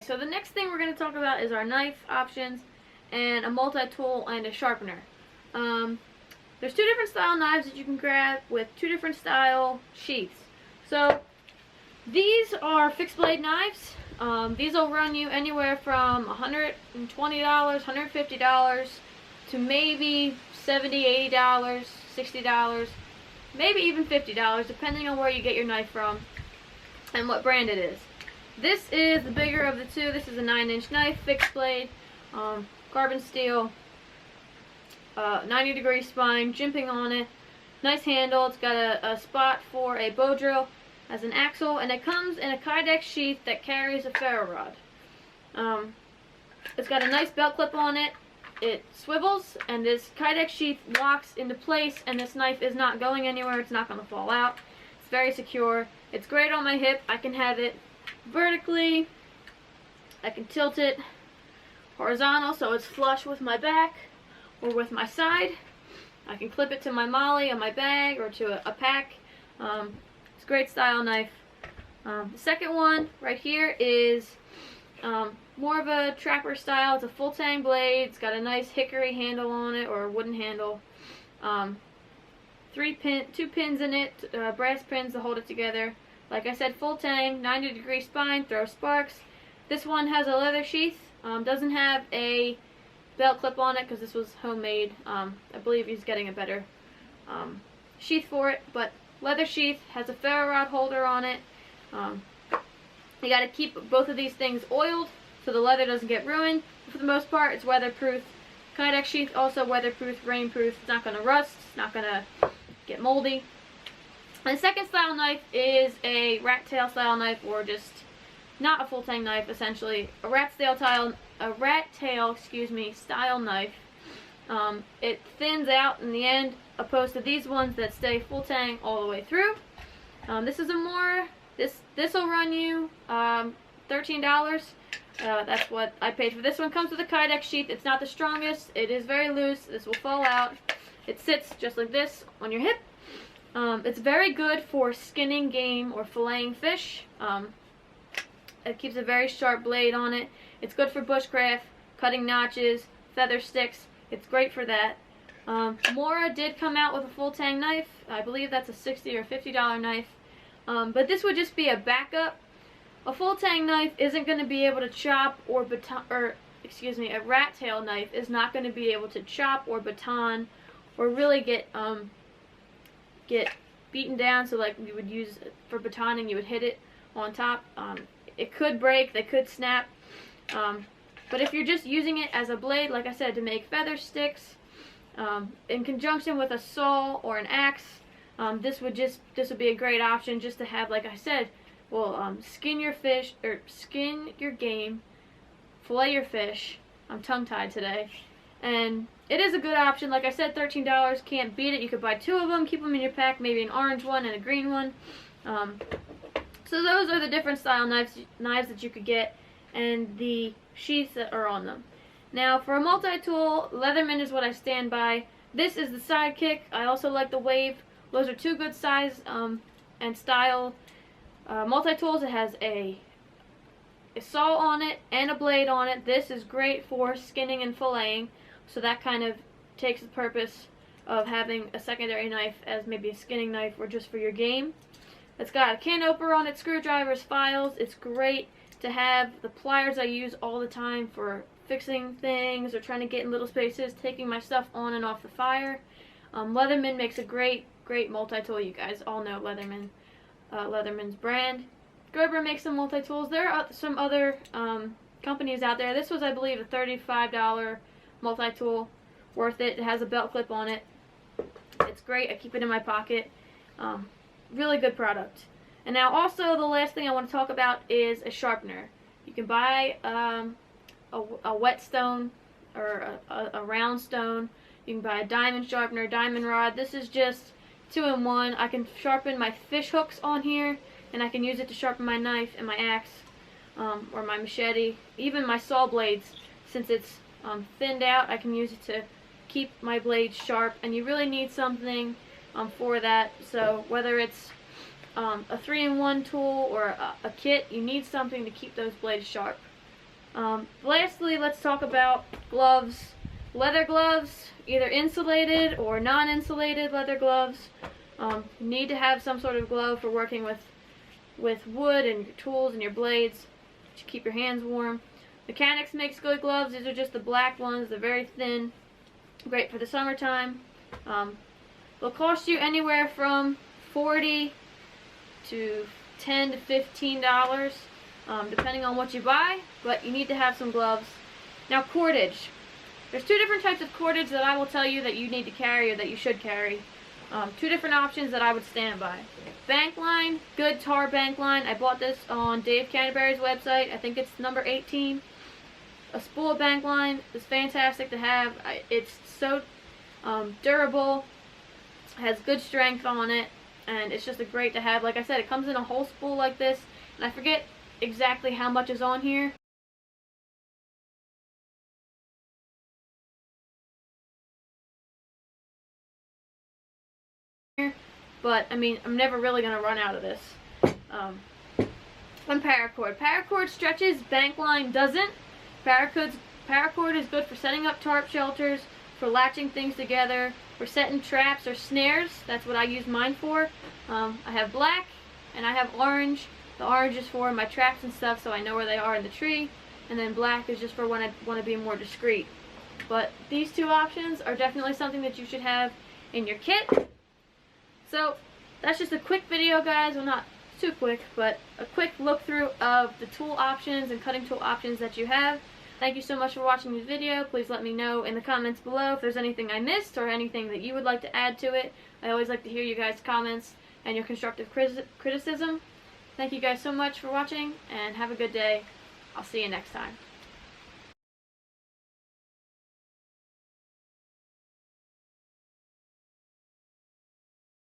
so the next thing we're going to talk about is our knife options and a multi-tool and a sharpener. There's two different style knives that you can grab with two different style sheaths. So these are fixed blade knives. These will run you anywhere from $120, $150 to maybe $70, $80, $60, maybe even $50, depending on where you get your knife from and what brand it is. This is the bigger of the two. This is a 9-inch knife, fixed blade, carbon steel, 90-degree spine, jimping on it, nice handle. It's got a spot for a bow drill, has an axle, and it comes in a Cordage sheath that carries a ferro rod. It's got a nice belt clip on it. It swivels, and this Cordage sheath locks into place, and this knife is not going anywhere. It's not going to fall out. It's very secure. It's great on my hip. I can have it vertically. I can tilt it horizontal so it's flush with my back or with my side. I can clip it to my molly on my bag or to a pack. It's a great style knife. The second one right here is more of a trapper style. It's a full tang blade. It's got a nice hickory handle on it, or a wooden handle. 2 pins in it, brass pins to hold it together. Like I said, full tang, 90-degree spine, throw sparks. This one has a leather sheath. Doesn't have a belt clip on it because this was homemade. I believe he's getting a better sheath for it, but leather sheath, has a ferro rod holder on it. You got to keep both of these things oiled so the leather doesn't get ruined. For the most part, it's weatherproof. Cordage sheath also weatherproof, rainproof. It's not going to rust. It's not going to get moldy. And the second style knife is a rat tail style knife, or just not a full tang knife, essentially a rat tail style knife. It thins out in the end, opposed to these ones that stay full tang all the way through. This is a more this will run you $13. That's what I paid for this one. Comes with a Cordage sheath. It's not the strongest. It is very loose. This will fall out. It sits just like this on your hip. It's very good for skinning game or filleting fish. It keeps a very sharp blade on it. It's good for bushcraft, cutting notches, feather sticks. It's great for that. Mora did come out with a full tang knife. I believe that's a $60 or $50 knife. But this would just be a backup. A full tang knife isn't going to be able to chop a rat tail knife is not going to be able to chop or baton or really get beaten down. So like you would use for batoning, you would hit it on top. It could break, they could snap. But if you're just using it as a blade, like I said, to make feather sticks, in conjunction with a saw or an axe, this would be a great option just to have, like I said, skin your fish, or skin your game, fillet your fish. I'm tongue-tied today. And it is a good option. Like I said, $13, can't beat it. You could buy 2 of them, keep them in your pack, maybe an orange one and a green one. So those are the different style knives that you could get, and the sheaths that are on them. Now for a multi-tool, Leatherman is what I stand by. This is the Sidekick. I also like the Wave. Those are 2 good size and style multi-tools. It has a saw on it and a blade on it. This is great for skinning and filleting, so that kind of takes the purpose of having a secondary knife as maybe a skinning knife or just for your game. It's got a can opener on it, screwdrivers, files. It's great to have. The pliers I use all the time for fixing things or trying to get in little spaces, taking my stuff on and off the fire. Leatherman makes a great multi-tool. You guys all know Leatherman's brand. Gerber makes some multi-tools. There are some other companies out there. This was, I believe, a $35 multi-tool. Worth it. It has a belt clip on it. It's great. I keep it in my pocket. Really good product. And now also the last thing I want to talk about is a sharpener. You can buy a whetstone or a round stone. You can buy a diamond sharpener, diamond rod. This is just 2-in-1. I can sharpen my fish hooks on here, and I can use it to sharpen my knife and my axe, or my machete, even my saw blades. Since it's thinned out, I can use it to keep my blades sharp, and you really need something for that. So whether it's a 3-in-1 tool or a kit, you need something to keep those blades sharp. Lastly, let's talk about gloves. Leather gloves, either insulated or non-insulated leather gloves. You need to have some sort of glove for working with wood and your tools and your blades to keep your hands warm. Mechanics makes good gloves. These are just the black ones. They're very thin. Great for the summertime. They'll cost you anywhere from $40 to $10 to $15, depending on what you buy, but you need to have some gloves. Now, cordage. There's two different types of cordage that I will tell you that you need to carry or that you should carry. Two different options that I would stand by. Bank line, good tar bank line. I bought this on Dave Canterbury's website. I think it's number 18. A spool bank line is fantastic to have. It's so durable, has good strength on it, and it's just a great to have. Like I said, it comes in a whole spool like this, and I forget exactly how much is on here. But I mean, I'm never really going to run out of this. And paracord. Paracord stretches, bank line doesn't. Paracord is good for setting up tarp shelters, for latching things together, for setting traps or snares. That's what I use mine for. I have black and I have orange. The orange is for my traps and stuff, so I know where they are in the tree. And then black is just for when I want to be more discreet. But these two options are definitely something that you should have in your kit. So that's just a quick video, guys. Well, not too quick, but a quick look through of the tool options and cutting tool options that you have. Thank you so much for watching this video. Please let me know in the comments below if there's anything I missed or anything that you would like to add to it. I always like to hear you guys' comments and your constructive criticism. Thank you guys so much for watching, and have a good day. I'll see you next time.